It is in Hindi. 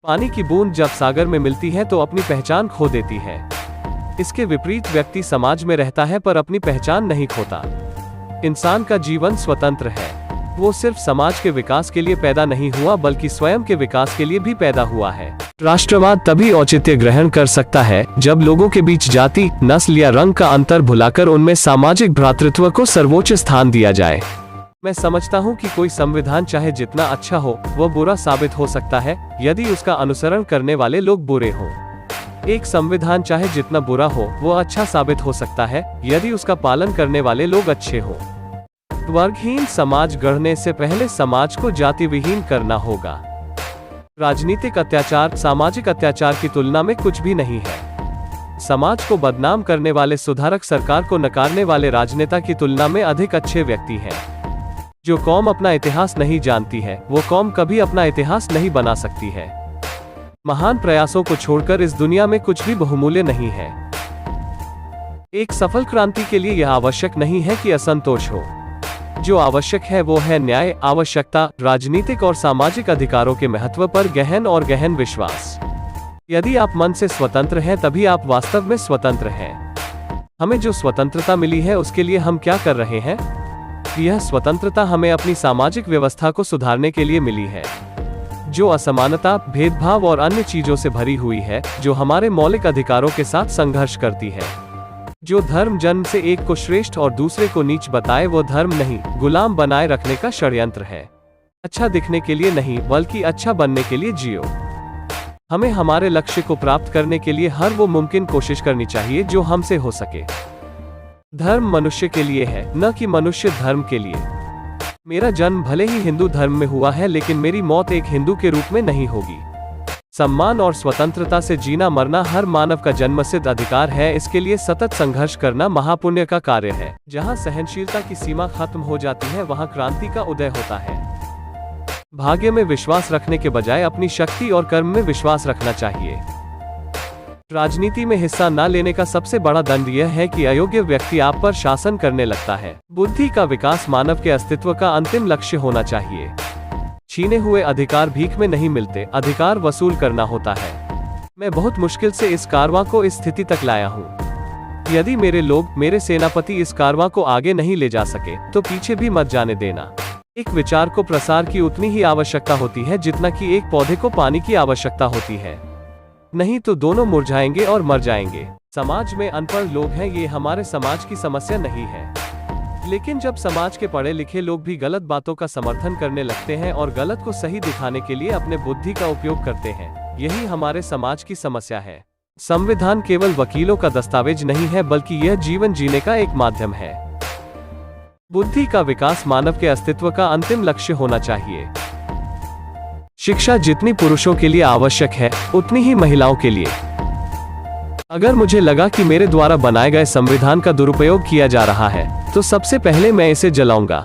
पानी की बूंद जब सागर में मिलती है तो अपनी पहचान खो देती है। इसके विपरीत व्यक्ति समाज में रहता है पर अपनी पहचान नहीं खोता। इंसान का जीवन स्वतंत्र है। वो सिर्फ समाज के विकास के लिए पैदा नहीं हुआ बल्कि स्वयं के विकास के लिए भी पैदा हुआ है। राष्ट्रवाद तभी औचित्य ग्रहण कर सकता है जब लोगों के बीच जाति, नस्ल या रंग का अंतर भुलाकर उनमें सामाजिक भ्रातृत्व को सर्वोच्च स्थान दिया जाए। मैं समझता हूँ कि कोई संविधान चाहे जितना अच्छा हो, वह बुरा साबित हो सकता है यदि उसका अनुसरण करने वाले लोग बुरे हों। एक संविधान चाहे जितना बुरा हो, वो अच्छा साबित हो सकता है यदि उसका पालन करने वाले लोग अच्छे हों। वर्गहीन समाज गढ़ने से पहले समाज को जाति विहीन करना होगा। राजनीतिक अत्याचार सामाजिक अत्याचार की तुलना में कुछ भी नहीं है। समाज को बदनाम करने वाले सुधारक सरकार को नकारने वाले राजनेता की तुलना में अधिक अच्छे व्यक्ति हैं। जो कौम अपना इतिहास नहीं जानती है, वो कौम कभी अपना इतिहास नहीं बना सकती है। महान प्रयासों को छोड़कर इस दुनिया में कुछ भी बहुमूल्य नहीं है। एक सफल क्रांति के लिए यह आवश्यक नहीं है कि असंतोष हो। जो आवश्यक है वो है न्याय, आवश्यकता, राजनीतिक और सामाजिक अधिकारों के महत्व पर गहन और गहन विश्वास। यदि आप मन से स्वतंत्र हैं तभी आप वास्तव में स्वतंत्र हैं। हमें जो स्वतंत्रता मिली है उसके लिए हम क्या कर रहे हैं? यह स्वतंत्रता हमें अपनी सामाजिक व्यवस्था को सुधारने के लिए मिली है, जो असमानता, भेदभाव और अन्य चीजों से भरी हुई है, जो हमारे मौलिक अधिकारों के साथ संघर्ष करती है। जो धर्म जन्म से एक को श्रेष्ठ और दूसरे को नीच बताए, वो धर्म नहीं, गुलाम बनाए रखने का षड्यंत्र है। अच्छा दिखने के लिए नहीं बल्कि अच्छा बनने के लिए जियो। हमें हमारे लक्ष्य को प्राप्त करने के लिए हर वो मुमकिन कोशिश करनी चाहिए जो हमसे हो सके। धर्म मनुष्य के लिए है, न कि मनुष्य धर्म के लिए। मेरा जन्म भले ही हिंदू धर्म में हुआ है, लेकिन मेरी मौत एक हिंदू के रूप में नहीं होगी। सम्मान और स्वतंत्रता से जीना मरना हर मानव का जन्मसिद्ध अधिकार है। इसके लिए सतत संघर्ष करना महापुण्य का कार्य है। जहां सहनशीलता की सीमा खत्म हो जाती है, वहां क्रांति का उदय होता है। भाग्य में विश्वास रखने के बजाय अपनी शक्ति और कर्म में विश्वास रखना चाहिए। राजनीति में हिस्सा न लेने का सबसे बड़ा दंड यह है कि अयोग्य व्यक्ति आप पर शासन करने लगता है। बुद्धि का विकास मानव के अस्तित्व का अंतिम लक्ष्य होना चाहिए। छीने हुए अधिकार भीख में नहीं मिलते, अधिकार वसूल करना होता है। मैं बहुत मुश्किल से इस कारवां को इस स्थिति तक लाया हूँ। यदि मेरे लोग, मेरे सेनापति इस कारवां को आगे नहीं ले जा सके तो पीछे भी मत जाने देना। एक विचार को प्रसार की उतनी ही आवश्यकता होती है जितना कि एक पौधे को पानी की आवश्यकता होती है। नहीं तो दोनों मुरझाएंगे और मर जाएंगे। समाज में अनपढ़ लोग हैं, ये हमारे समाज की समस्या नहीं है। लेकिन जब समाज के पढ़े लिखे लोग भी गलत बातों का समर्थन करने लगते हैं और गलत को सही दिखाने के लिए अपने बुद्धि का उपयोग करते हैं, यही हमारे समाज की समस्या है। संविधान केवल वकीलों का दस्तावेज नहीं है बल्कि यह जीवन जीने का एक माध्यम है। बुद्धि का विकास मानव के अस्तित्व का अंतिम लक्ष्य होना चाहिए। शिक्षा जितनी पुरुषों के लिए आवश्यक है, उतनी ही महिलाओं के लिए। अगर मुझे लगा कि मेरे द्वारा बनाए गए संविधान का दुरुपयोग किया जा रहा है, तो सबसे पहले मैं इसे जलाऊंगा।